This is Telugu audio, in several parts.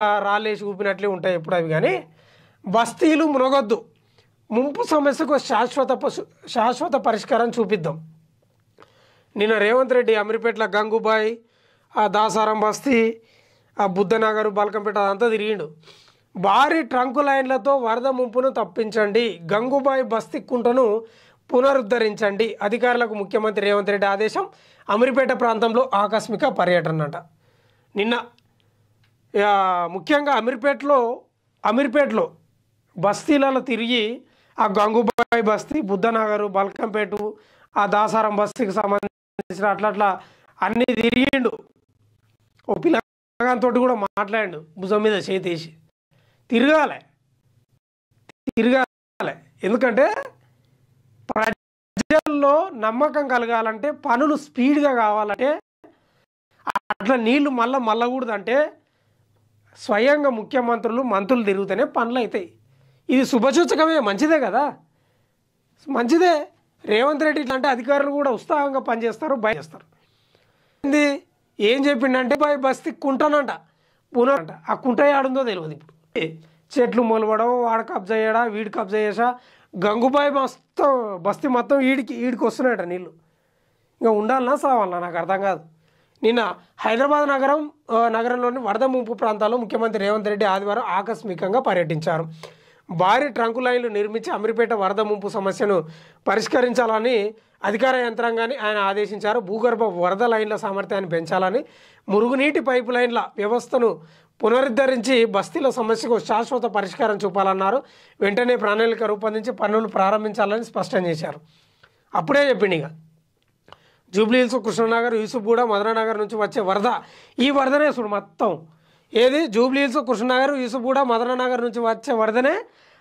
రాళ్ళేసి ఊపినట్లే ఉంటాయి ఎప్పుడు అవి. కానీ బస్తీలు మునగొద్దు, ముంపు సమస్యకు శాశ్వత పరిష్కారం చూపిద్దాం. నిన్న రేవంత్ రెడ్డి అమీర్పేటలో గంగుబాయ్, ఆ దాసారం బస్తీ, ఆ బుద్ధనగర్, బల్కంపేట అదంతా తిరిగిండు. భారీ ట్రంకు లైన్లతో వరద ముంపును తప్పించండి, గంగుబాయ్ బస్తీ కుంటను పునరుద్ధరించండి, అధికారులకు ముఖ్యమంత్రి రేవంత్ రెడ్డి ఆదేశం. అమీర్పేట ప్రాంతంలో ఆకస్మిక పర్యటన అట. నిన్న ముఖ్యంగా అమీర్పేటలో బస్తీలలో తిరిగి ఆ గంగుబాయ్ బస్తీ, బుద్ధనగర్, బల్కంపేట, ఆ దాసారం బస్తీకి సంబంధించిన అట్లా అన్నీ తిరిగిండు. ఓ పిల్లగాంతో కూడా మాట్లాడిండు, భుజం మీద చేతేసి. తిరగాలి, ఎందుకంటే ప్రజల్లో నమ్మకం కలగాలంటే, పనులు స్పీడ్గా కావాలంటే, అట్లా నీళ్లు మళ్ళకూడదంటే స్వయంగా ముఖ్యమంత్రులు మంత్రులు తిరుగుతూనే పనులు అవుతాయి. ఇది శుభసూచకమే, మంచిదే కదా, మంచిదే. రేవంత్ రెడ్డి ఇట్లా అంటే అధికారులు కూడా ఉత్సాహంగా పనిచేస్తారు, చేస్తారు. ఏం చెప్పిండంటే బస్తీ కుంటనంట పునరంట. ఆ కుంట ఏడుందో తెలియదు. ఇప్పుడు చెట్లు మొలవడం, వాడు కబ్జా చేయడా, వీడి కబ్జా చేసా, గంగుబాయ్ బస్తీ మొత్తం ఈడికి వస్తున్నాయట నీళ్ళు. ఇంకా ఉండాలన్నా సావాలన్నా నాకు అర్థం కాదు. నిన్న హైదరాబాద్ నగరంలోని వరద ముంపు ప్రాంతాల్లో ముఖ్యమంత్రి రేవంత్ రెడ్డి ఆదివారం ఆకస్మికంగా పర్యటించారు. భారీ ట్రంకు లైన్లు నిర్మించి అమీర్పేట వరద ముంపు సమస్యను పరిష్కరించాలని అధికార యంత్రాంగాన్ని ఆయన ఆదేశించారు. భూగర్భ వరద లైన్ల సామర్థ్యాన్ని పెంచాలని, మురుగునీటి పైపు లైన్ల వ్యవస్థను పునరుద్ధరించి బస్తీల సమస్యకు శాశ్వత పరిష్కారం చూపాలన్నారు. వెంటనే ప్రణాళిక రూపొందించి పనులు ప్రారంభించాలని స్పష్టం చేశారు. అప్పుడే చెప్పిండు ఇక జూబ్లీహిల్స్, కృష్ణనగర్, యూసుఫ్గూడ, మదననగర్ నుంచి వచ్చే వరద, ఈ వరదనే చూడు మొత్తం. ఏది జూబ్లీహిల్స్, కృష్ణనగర్, యూసుఫ్గూడ, మదననగర్ నుంచి వచ్చే వరదనే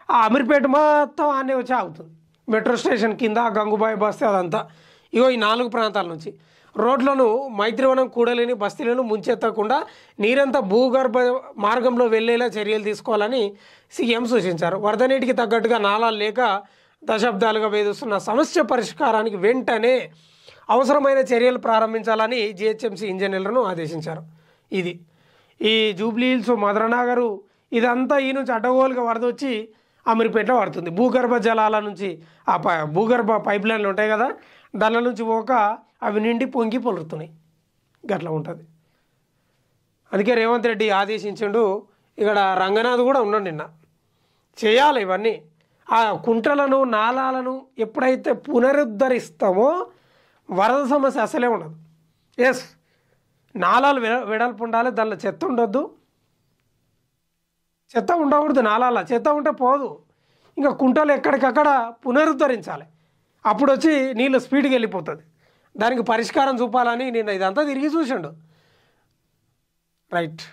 ఆ అమీర్పేట మొత్తం అన్నీ వచ్చి ఆగుతుంది. మెట్రో స్టేషన్ కింద గంగుబాయ్ బస్తీ అదంతా. ఇగో ఈ 4 ప్రాంతాల నుంచి రోడ్లను మైత్రివనం, కూడలిని బస్తీలను ముంచెత్తకుండా నీరంతా భూగర్భ మార్గంలో వెళ్లేలా చర్యలు తీసుకోవాలని సీఎం సూచించారు. వరద నీటికి తగ్గట్టుగా నాలాలు లేక దశాబ్దాలుగా వేధిస్తున్న సమస్య పరిష్కారానికి వెంటనే అవసరమైన చర్యలు ప్రారంభించాలని జిహెచ్ఎంసీ ఇంజనీర్లను ఆదేశించారు. ఇది ఈ జూబ్లీహిల్స్, మదననగరు ఇదంతా ఈ నుంచి అడ్డగోలుగా వరద వచ్చి అమీర్పేటలో పడుతుంది. భూగర్భ జలాల నుంచి ఆ భూగర్భ పైప్ లైన్లు ఉంటాయి కదా, దానిల నుంచి అవి నిండి పొంగి పొలుతున్నాయి. గట్లా ఉంటుంది. అందుకే రేవంత్ రెడ్డి ఆదేశించిండు. ఇక్కడ రంగనాథ్ కూడా ఉన్నాడు నిన్న. చేయాలి ఇవన్నీ. ఆ కుంటలను, నాలాలను ఎప్పుడైతే పునరుద్ధరిస్తామో వరద సమస్య అసలే ఉండదు. ఎస్, నాలాలు వెడల్పు ఉండాలి, దానిలో చెత్త ఉండొద్దు, చెత్త ఉండకూడదు. నాలాల చెత్త ఉంటే పోదు. ఇంకా కుంటలు ఎక్కడికక్కడ పునరుద్ధరించాలి. అప్పుడు వచ్చి నీళ్ళు స్పీడ్గా వెళ్ళిపోతుంది. దానికి పరిష్కారం చూపాలని నిన్న ఇదంతా తిరిగి చూసిండు. రైట్.